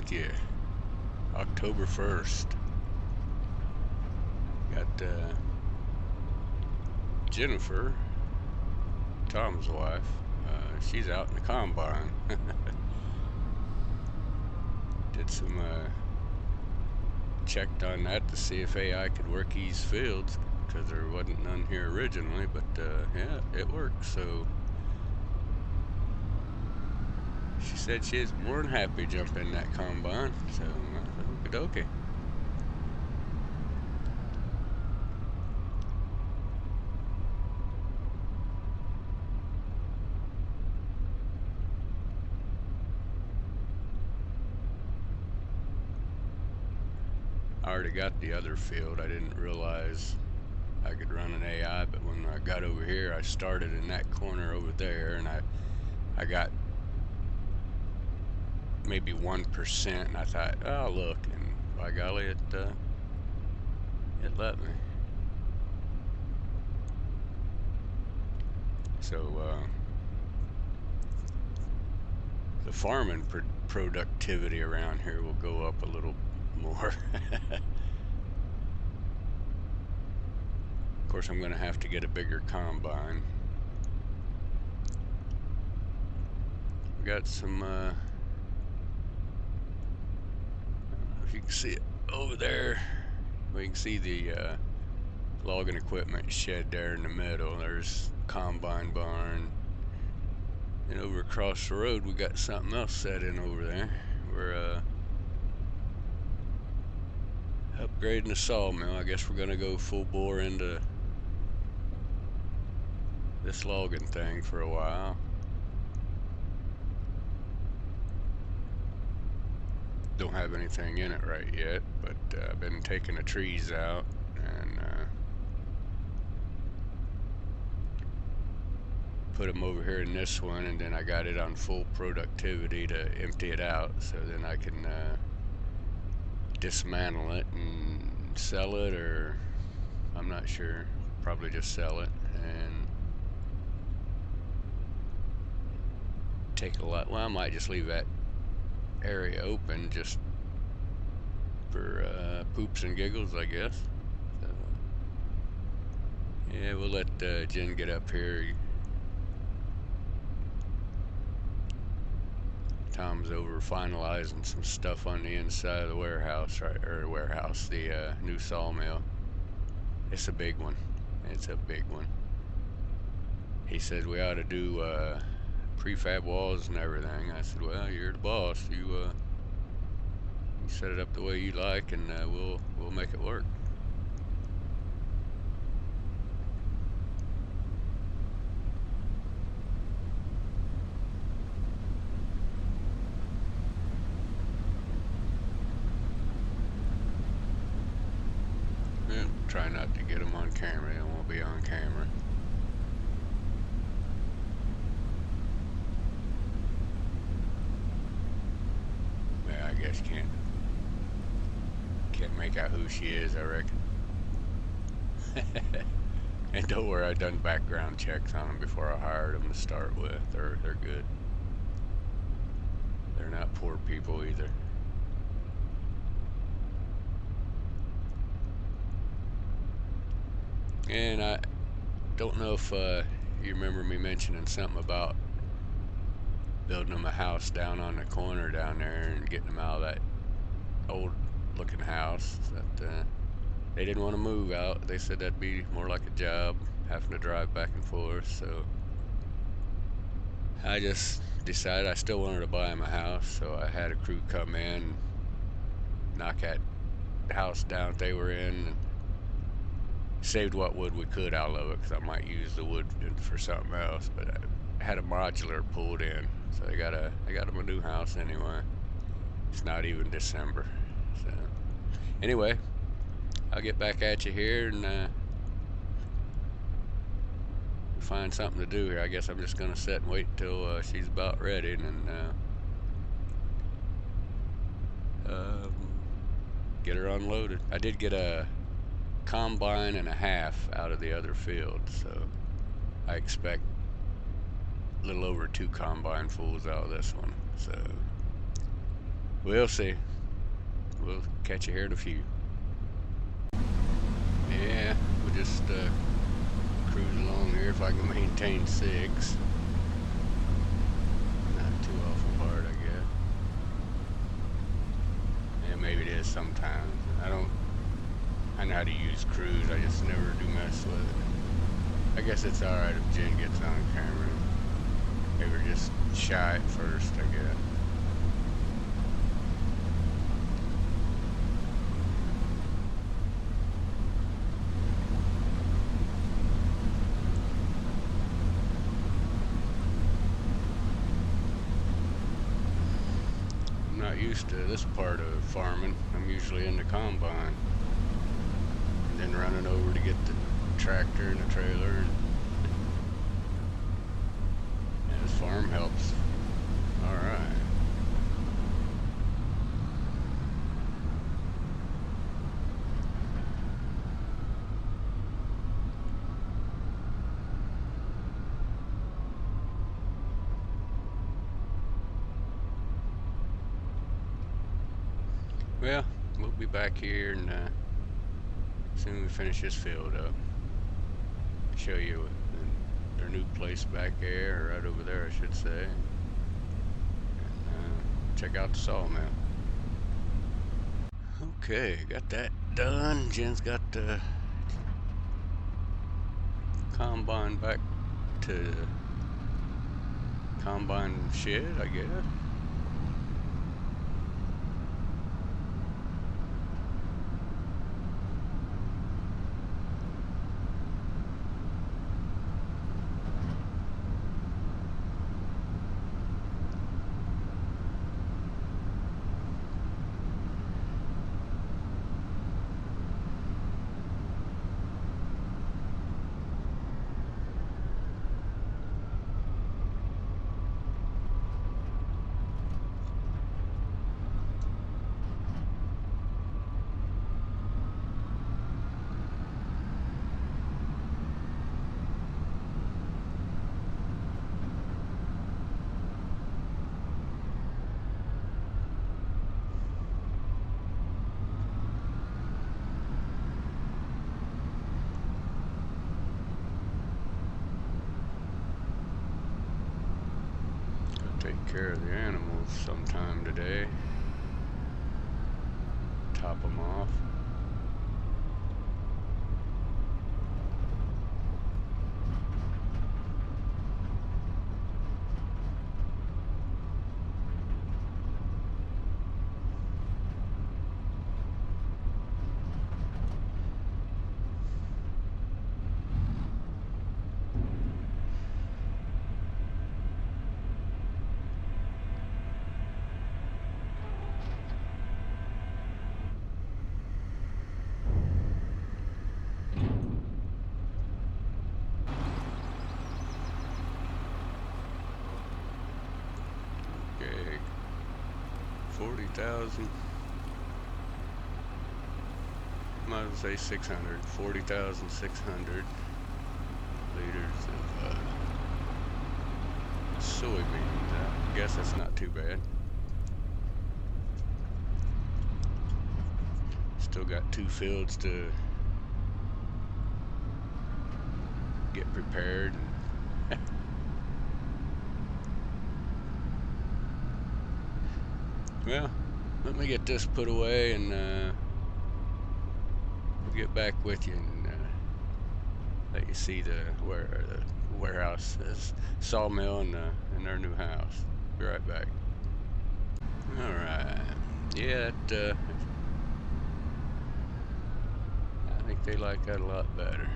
with you. October 1st. Got Jennifer, Tom's wife. She's out in the combine. Did some checked on that to see if AI could work these fields, because there wasn't none here originally, but yeah, it works. So she said she is more than happy to jump in that combine. So okie dokie. I already got the other field. I didn't realize I could run an AI, but when I got over here, I started in that corner over there, and I got maybe 1%, and I thought, oh look, and by golly, it let me. So the farming productivity around here will go up a little more. Of course, I'm going to have to get a bigger combine. We got some, I don't know if you can see it over there. We can see the logging equipment shed there in the middle. There's combine barn. And over across the road, we got something else set in over there. We're upgrading the sawmill. I guess we're going to go full bore into this logging thing for a while. Don't have anything in it right yet, but I've been taking the trees out and put them over here in this one, and then I got it on full productivity to empty it out, so then I can dismantle it and sell it, or I'm not sure, probably just sell it and take a lot. Well, I might just leave that area open just for poops and giggles, I guess. So, yeah, we'll let Jen get up here. Tom's over finalizing some stuff on the inside of the warehouse, right? Or warehouse, the new sawmill. It's a big one. It's a big one. He said we ought to do prefab walls and everything. I said, well, you're the boss. You set it up the way you like, and we'll make it work. Yeah, try not to get them on camera. They won't be on camera. Yeah, I guess can't make out who she is, I reckon. And don't worry, I done background checks on them before I hired them to start with. They're good. They're not poor people either. And I don't know if you remember me mentioning something about building them a house down on the corner down there and getting them out of that old looking house that they didn't want to move out. They said that'd be more like a job, having to drive back and forth. So I just decided I still wanted to buy them a house, so I had a crew come in, knock that house down that they were in, and saved what wood we could out of it, because I might use the wood for something else. But I had a modular pulled in, so I got them a new house anyway. It's not even December. So anyway, I'll get back at you here and find something to do here. I guess I'm just gonna sit and wait till she's about ready, and then get her unloaded. I did get a combine and a half out of the other field, so I expect a little over 2 combine fulls out of this one. So We'll see. We'll catch you here in a few. Yeah, we'll just cruise along here if I can maintain 6. Not too awful hard, I guess. Yeah, maybe it is sometimes. I know how to use cruise, I just never do mess with it. I guess it's alright if Jen gets on camera. They were just shy at first, I guess. I'm not used to this part of farming. I'm usually in the combine. And then running over to get the tractor and the trailer. And this farm helps. Alright. Well, we'll be back here and soon as we finish this field up. Show you their new place back there, or right over there I should say. And check out the sawmill. Okay, got that done. Jen's got the combine back to the combine shed, I guess. Take care of the animals sometime today. Top them off. Okay, 40,000. Might as well say 600. 40,600 liters of soybeans. I guess that's not too bad. Still got 2 fields to get prepared. Well, let me get this put away and we'll get back with you and let you see the warehouse, this sawmill, and their new house. Be right back. All right. Yeah, I think they like that a lot better.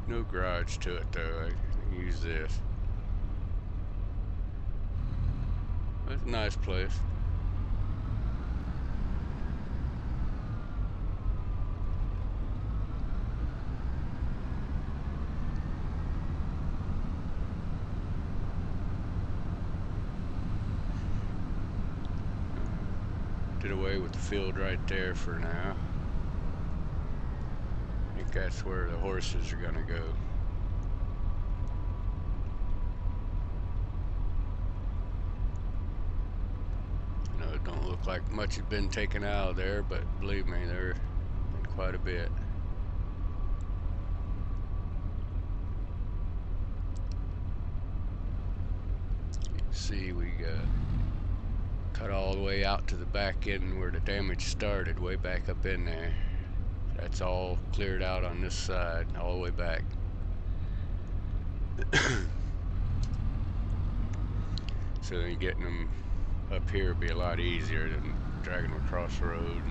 No garage to it though. I can use this. It's a nice place. Did away with the field right there for now. that's where the horses are gonna go. You know, it don't look like much has been taken out of there, but believe me, there's been quite a bit. See, we cut all the way out to the back end where the damage started, way back up in there. That's all cleared out on this side, all the way back. So then getting them up here would be a lot easier than dragging them across the road.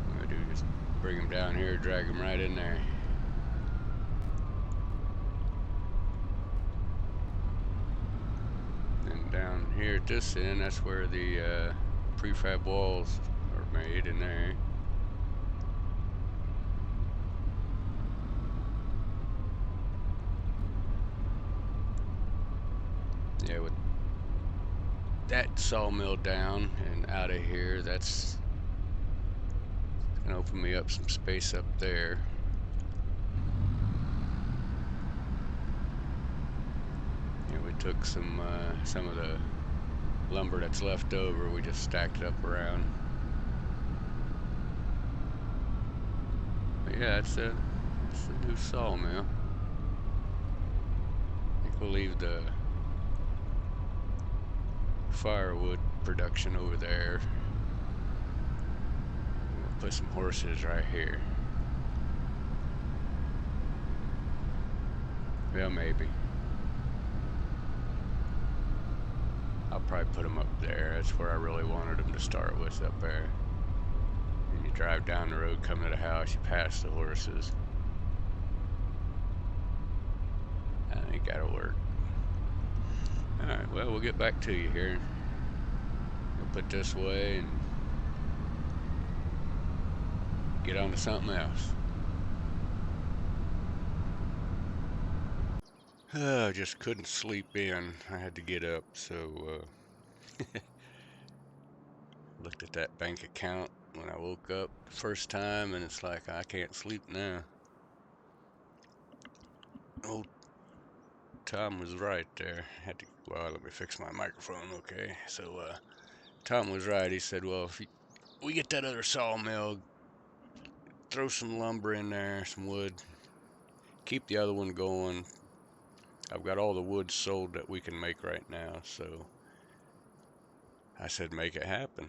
What I do is just bring them down here, drag them right in there. And down here at this end, that's where the prefab walls are made in there. Yeah, with that sawmill down and out of here, that's gonna open me up some space up there. Yeah, we took some of the lumber that's left over, we just stacked it up around. But yeah, it's a new sawmill. I think we'll leave the firewood production over there. We'll put some horses right here. Well, maybe. I'll probably put them up there. That's where I really wanted them to start with, up there. And you drive down the road, come to the house, you pass the horses. I think that'll work. Alright, well, we'll get back to you here. We'll put this away and get on to something else. I just couldn't sleep in. I had to get up, so looked at that bank account when I woke up the first time, and it's like, I can't sleep now. Old Tom was right there. Well, let me fix my microphone, okay? So, Tom was right. He said, well, if we get that other sawmill, throw some lumber in there, some wood, keep the other one going. I've got all the wood sold that we can make right now, so I said, make it happen.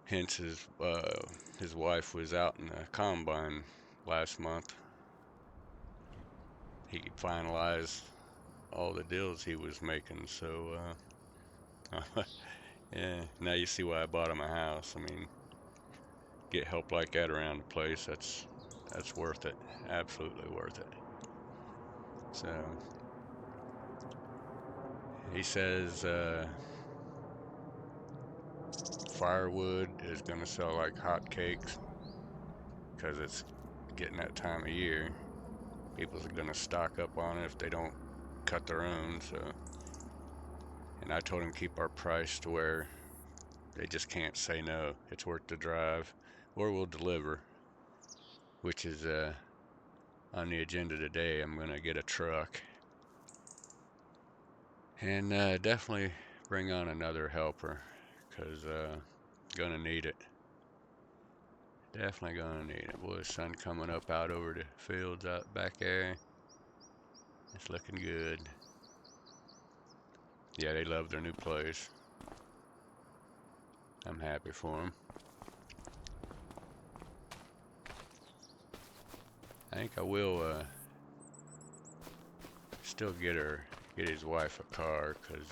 Hence, his wife was out in the combine last month. He could finalize all the deals he was making, so yeah, now you see why I bought him a house. I mean, get help like that around the place, that's worth it, absolutely worth it. So he says firewood is gonna sell like hotcakes because it's getting that time of year. People are gonna stock up on it if they don't cut their own. So, and I told him keep our price to where they just can't say no. It's worth the drive, or we'll deliver, which is on the agenda today. I'm gonna get a truck and definitely bring on another helper, because gonna need it. Definitely gonna need it. Boy, the sun coming up out over the fields out back there. It's looking good. Yeah, they love their new place. I'm happy for them. I think I will still get his wife a car, because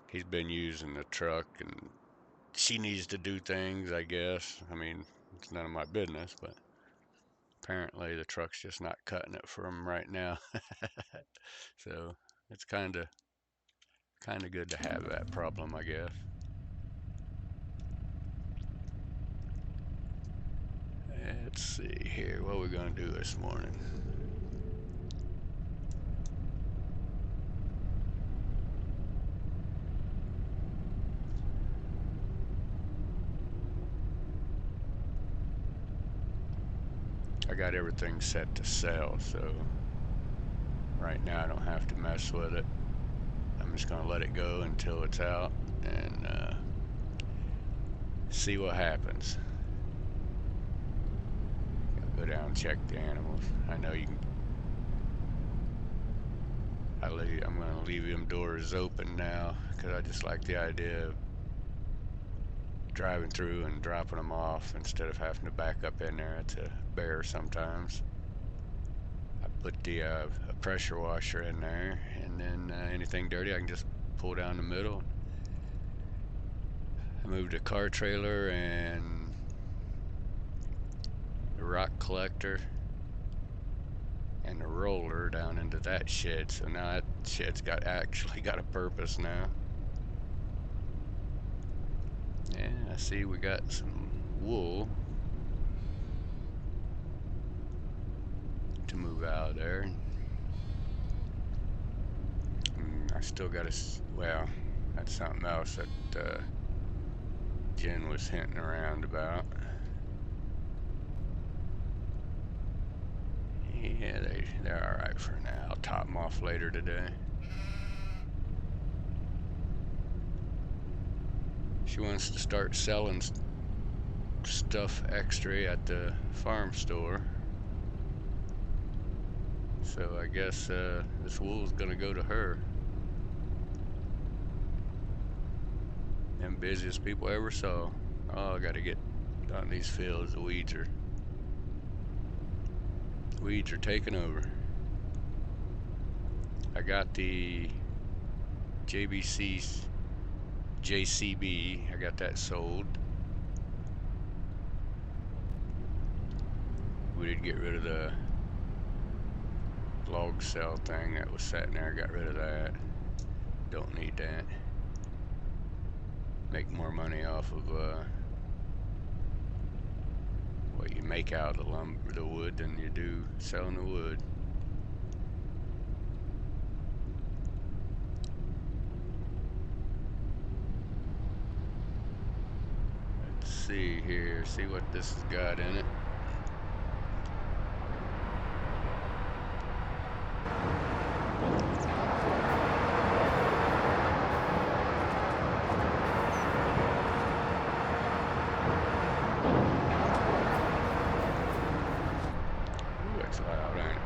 he's been using the truck and she needs to do things, I guess. I mean, it's none of my business, but apparently the truck's just not cutting it for him right now. So it's kind of good to have that problem, I guess. Let's see here, what we're gonna do this morning. I got everything set to sell, so right now I don't have to mess with it. I'm just gonna let it go until it's out and see what happens. I'll go down and check the animals. I know you can. I'm gonna leave them doors open now because I just like the idea of driving through and dropping them off instead of having to back up in there. It's a bear sometimes. I put the a pressure washer in there, and then anything dirty I can just pull down the middle. I moved the car trailer and the rock collector and the roller down into that shed, so now that shed's actually got a purpose now. Yeah, I see we got some wool to move out of there. I still got well, that's something else that Jen was hinting around about. Yeah, they're all right for now. I'll top them off later today. She wants to start selling stuff extra at the farm store. So I guess this wool's gonna go to her. Them busiest people I ever saw. Oh, I gotta get on these fields. The weeds are taking over. I got the JCB. I got that sold. We did get rid of the log cell thing that was sitting there. Got rid of that. Don't need that. Make more money off of what you make out of the wood than you do selling the wood. Let's see here, see what this has got in it. Loud, ain't it?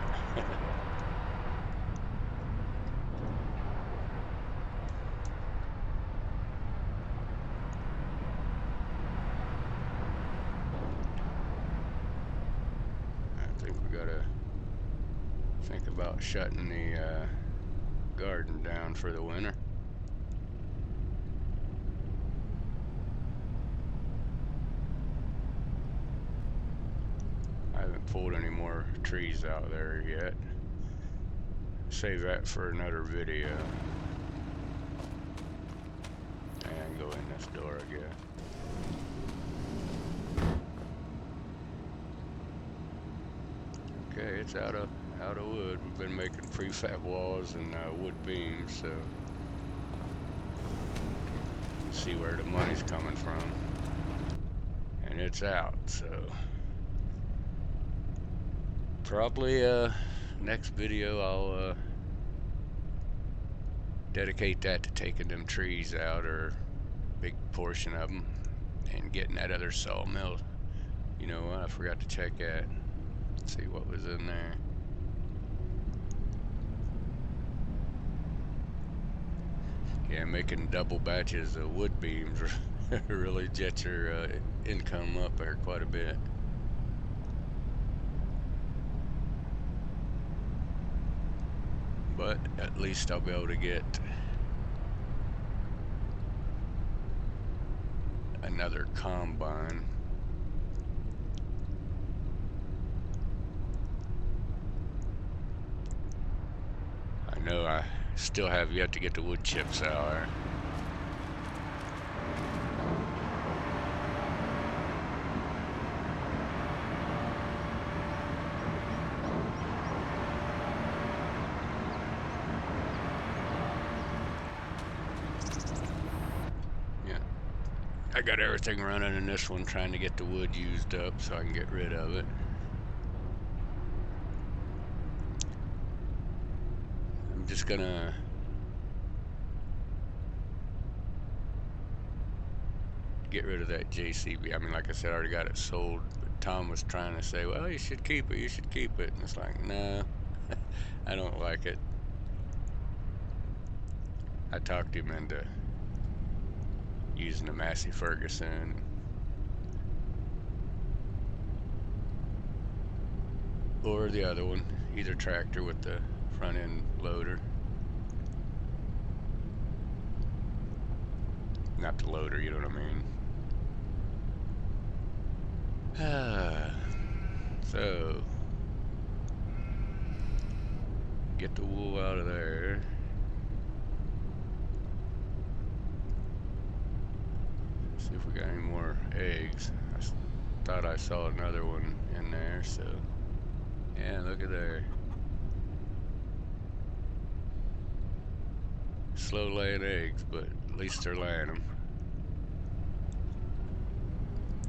I think we gotta think about shutting the garden down for the winter. I haven't pulled any more trees out there yet. Save that for another video. And go in this door, I guess. Okay, it's out of wood. We've been making prefab walls and wood beams, so see where the money's coming from. And it's out, so probably next video I'll dedicate that to taking them trees out, or a big portion of them, and getting that other sawmill. You know what, I forgot to check that. Let's see what was in there. Yeah, making double batches of wood beams really jet your income up there quite a bit. But at least I'll be able to get another combine. I know I still have yet to get the wood chips out there. I got everything running in this one, trying to get the wood used up so I can get rid of it. I'm just gonna get rid of that JCB. I mean, like I said, I already got it sold, but Tom was trying to say, well, you should keep it, you should keep it. And it's like, no, I don't like it. I talked him into using the Massey Ferguson. Or the other one, either tractor with the front end loader. Not the loader, you know what I mean. So, get the wool out of there. See if we got any more eggs. I thought I saw another one in there, so yeah, look at there. Slow laying eggs, but at least they're laying them.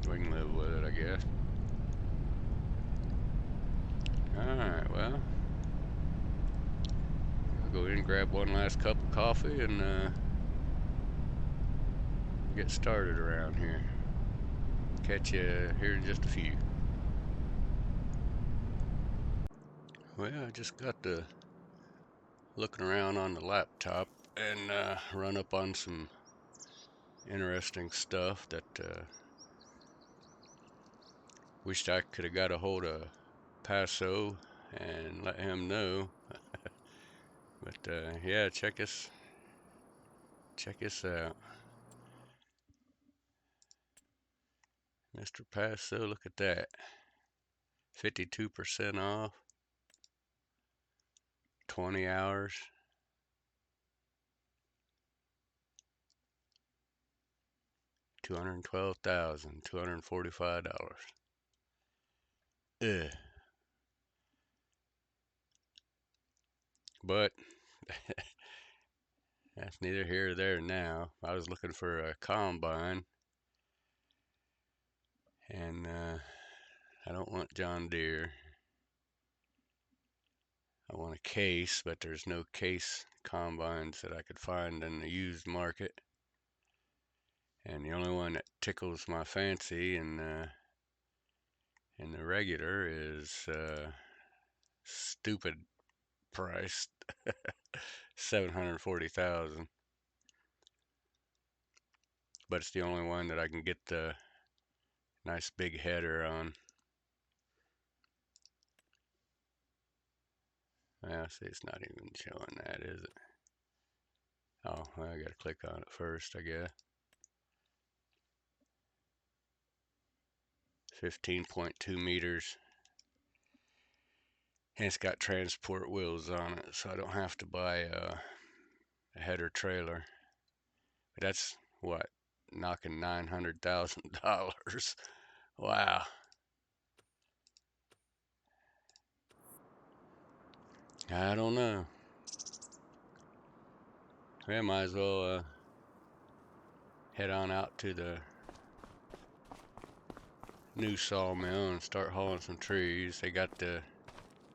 We can live with it, I guess. Alright, well, I'll go in and grab one last cup of coffee and get started around here. Catch you here in just a few. Well, I just got to looking around on the laptop and run up on some interesting stuff that wished I could have got a hold of Paso and let him know. But yeah, check this out. Mr. Paso, look at that. 52% off. 20 hours. $212,245. Ugh. But that's neither here or there now. I was looking for a combine, and I don't want John Deere. I want a case, but there's no case combines that I could find in the used market. And the only one that tickles my fancy in the regular is stupid priced $740,000. But it's the only one that I can get the nice big header on. Well, see, it's not even showing that, is it? Oh, well, I gotta click on it first, I guess. 15.2 meters. And it's got transport wheels on it, so I don't have to buy a header trailer. But that's what, knocking $900,000. Wow. I don't know. Yeah, might as well head on out to the new sawmill and start hauling some trees. They got the,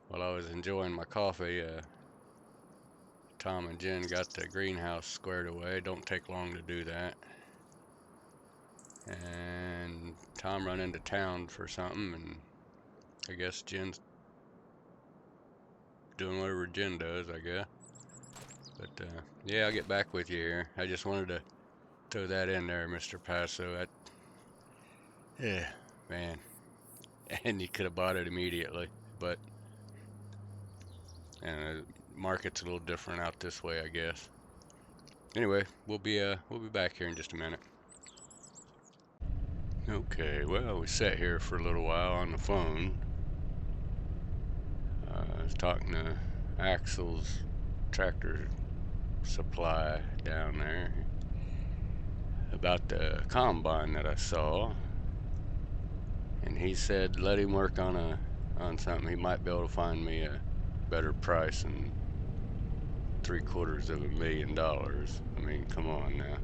while I was enjoying my coffee, Tom and Jen got the greenhouse squared away. Don't take long to do that. And Tom run into town for something, and I guess Jen's doing whatever Jen does, I guess. But yeah, I'll get back with you here. I just wanted to throw that in there, Mr. Paso. Yeah, man. And you could have bought it immediately, but the market's a little different out this way, I guess. Anyway, we'll be back here in just a minute. Okay, well, we sat here for a little while on the phone. I was talking to Axel's tractor supply down there about the combine that I saw, and he said let him work on something. He might be able to find me a better price than $750,000. I mean, come on now.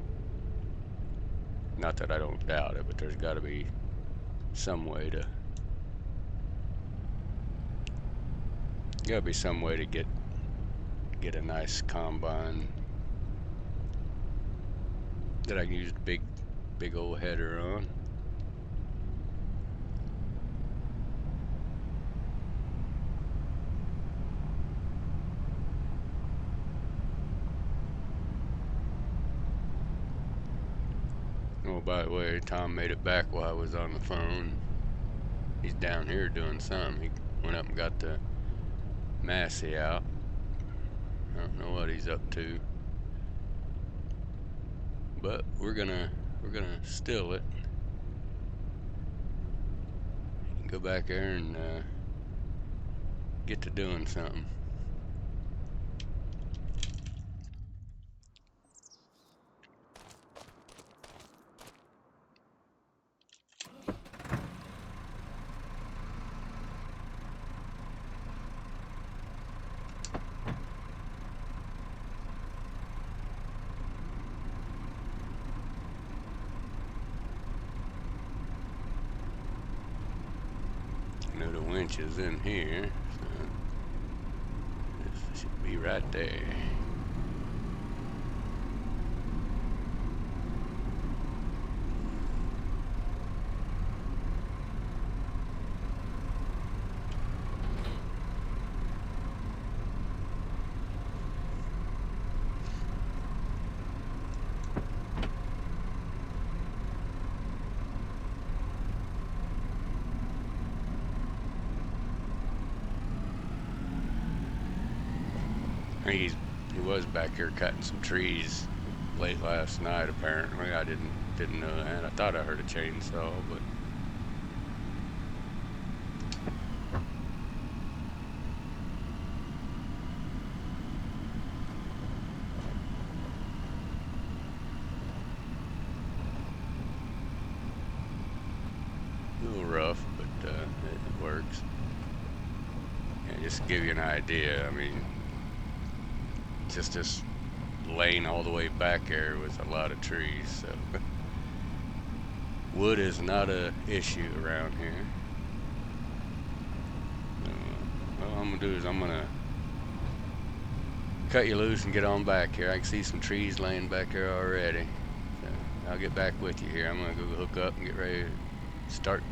Not that I don't doubt it, but there's got to be some way to get get a nice combine that I can use the big old header on. Oh, by the way, Tom made it back while I was on the phone. He's down here doing something. He went up and got the Massey out. I don't know what he's up to, but we're gonna still it. Go back there and get to doing something. I know the winch is in here, so this should be right there. He was back here cutting some trees late last night. Apparently, I didn't know that. I thought I heard a chainsaw, but a little rough, but it works. Yeah, just to give you an idea, I mean, just this lane all the way back there was a lot of trees, so wood is not a issue around here. What I'm gonna do is I'm gonna cut you loose and get on back here. I can see some trees laying back there already, so I'll get back with you here. I'm gonna go hook up and get ready to start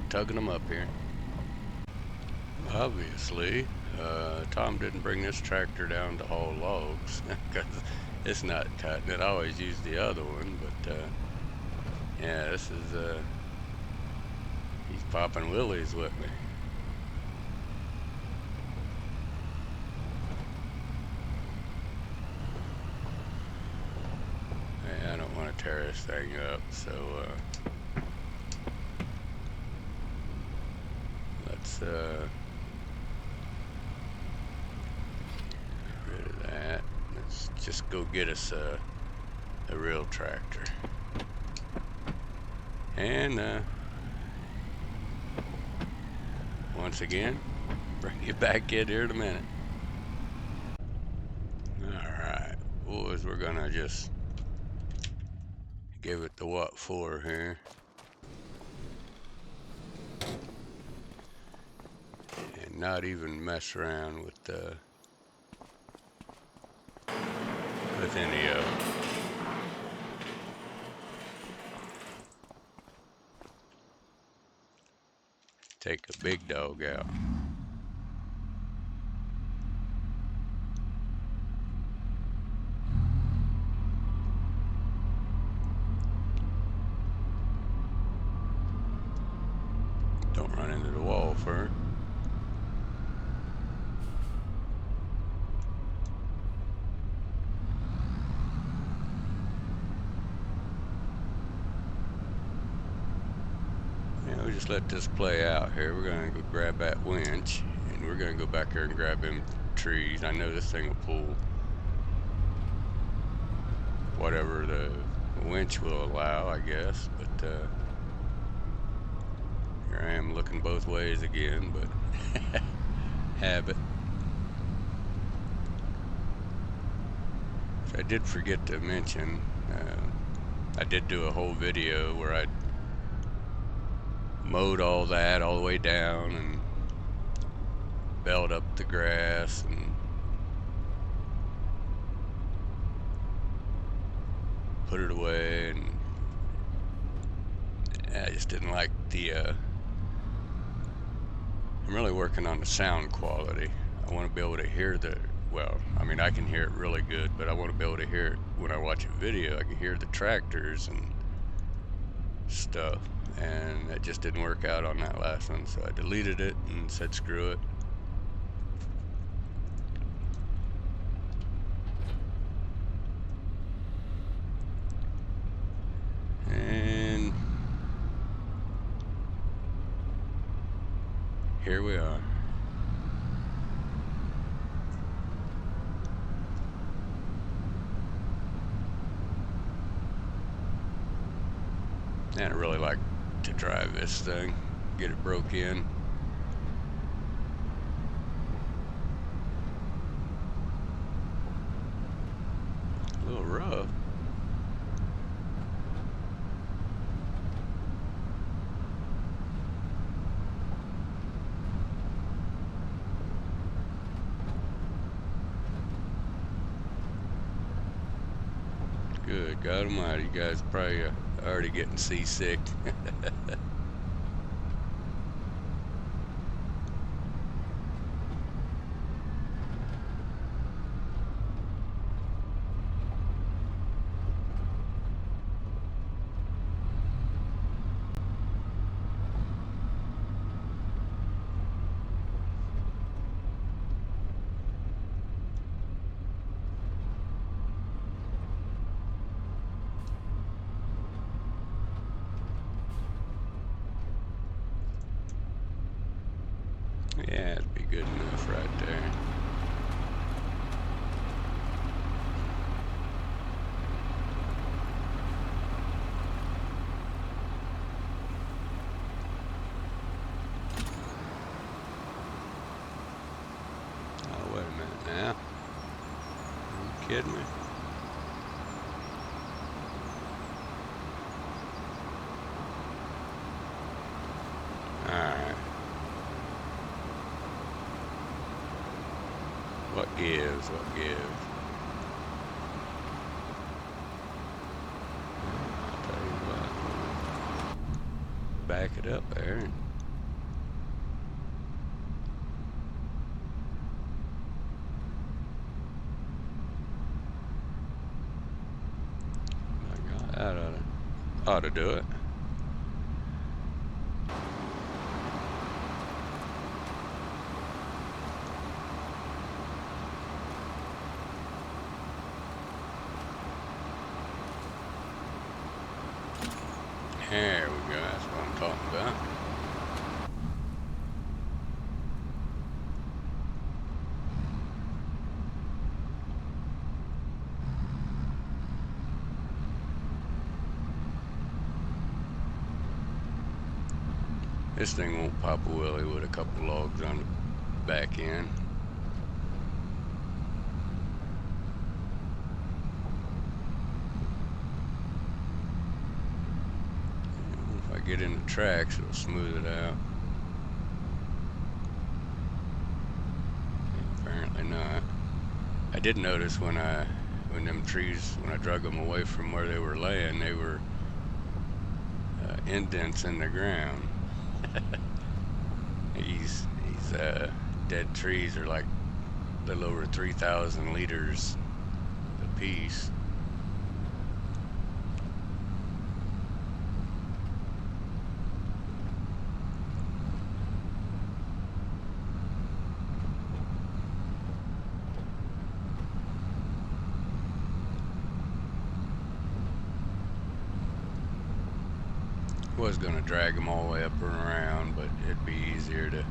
tugging them up here. Obviously, Tom didn't bring this tractor down to haul logs because it's not cutting it. I always use the other one, but yeah, this is he's popping willies with me. Yeah, I don't want to tear this thing up, so let's just go get us a real tractor. And once again, bring you back in here in a minute. Alright, boys, we're gonna just give it the what for here. And not even mess around with any of them. Take a big dog out. Don't run into the wall first. We just let this play out here. We're gonna go grab that winch and we're gonna go back there and grab them trees. I know this thing will pull whatever the winch will allow, I guess, but here I am looking both ways again, but habit. I did forget to mention, I did do a whole video where I mowed all that all the way down and belled up the grass and put it away, and I just didn't like the, I'm really working on the sound quality. I want to be able to hear well, I mean, I can hear it really good, but I want to be able to hear it when I watch a video. I can hear the tractors and stuff, and that just didn't work out on that last one, so I deleted it and said screw it. And here we are. And I really like to drive this thing, get it broke in. A little rough. Good God Almighty, you guys probably already getting seasick. Yeah, it'd be good enough right there. Oh, wait a minute now. Are you kidding me? Alright. What gives? What gives? I'll tell you what. Back it up there. My God, that ought to do it. There we go, that's what I'm talking about. This thing won't pop a wheelie with a couple logs on the back end. If I get in the tracks, it'll smooth it out. Apparently not. I did notice when them trees, when I drug them away from where they were laying, they were indents in the ground. These dead trees are like a little over 3,000 liters a piece. Was going to drag them all the way up and around, but it'd be easier to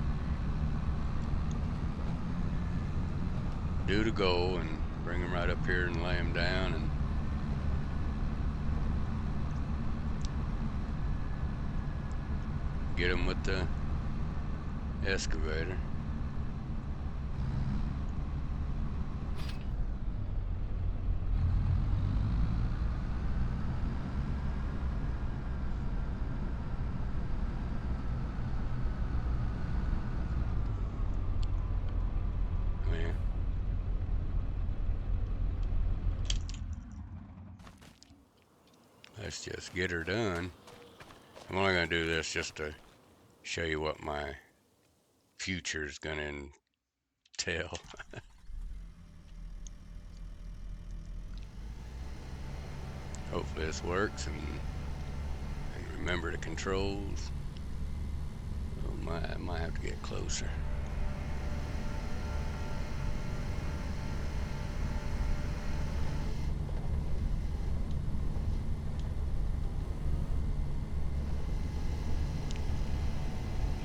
do the goal and bring them right up here and lay them down and get them with the excavator. let's just get her done. I'm only going to do this just to show you what my future is going to entail. Hopefully this works and remember the controls. Oh, I might have to get closer.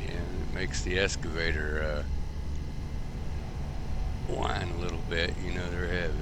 Yeah, it makes the excavator whine a little bit. You know, they're heavy.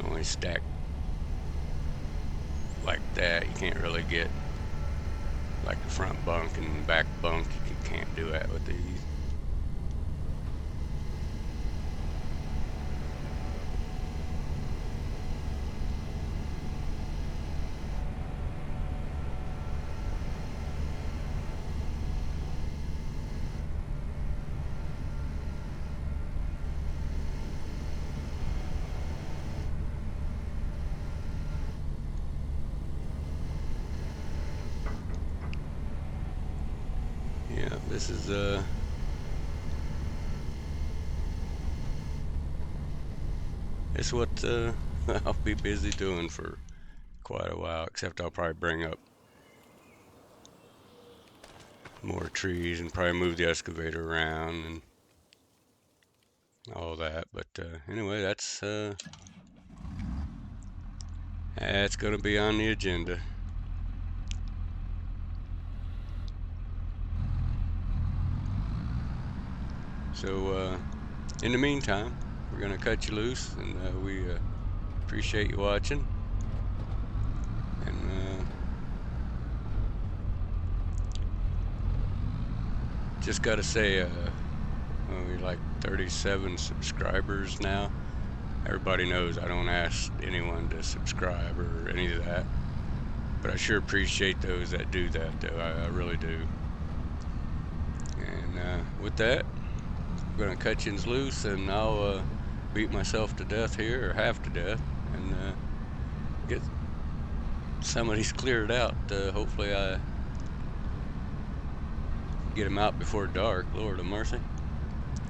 Only stack like that, you can't really get like the front bunk and back bunk. You can't do that with these. Yeah, this is it's what I'll be busy doing for quite a while, except I'll probably bring up more trees and probably move the excavator around and all that. But anyway, that's gonna be on the agenda. So in the meantime, we're gonna cut you loose, and we appreciate you watching. And just gotta say, we're like 37 subscribers now. Everybody knows I don't ask anyone to subscribe or any of that, but I sure appreciate those that do that, though. I really do. And with that, I'm gonna cut you loose, and I'll beat myself to death here, or half to death, and get some of these cleared out. Hopefully I get them out before dark. Lord of mercy.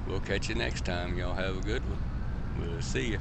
We'll catch you next time. Y'all have a good one. We'll see you.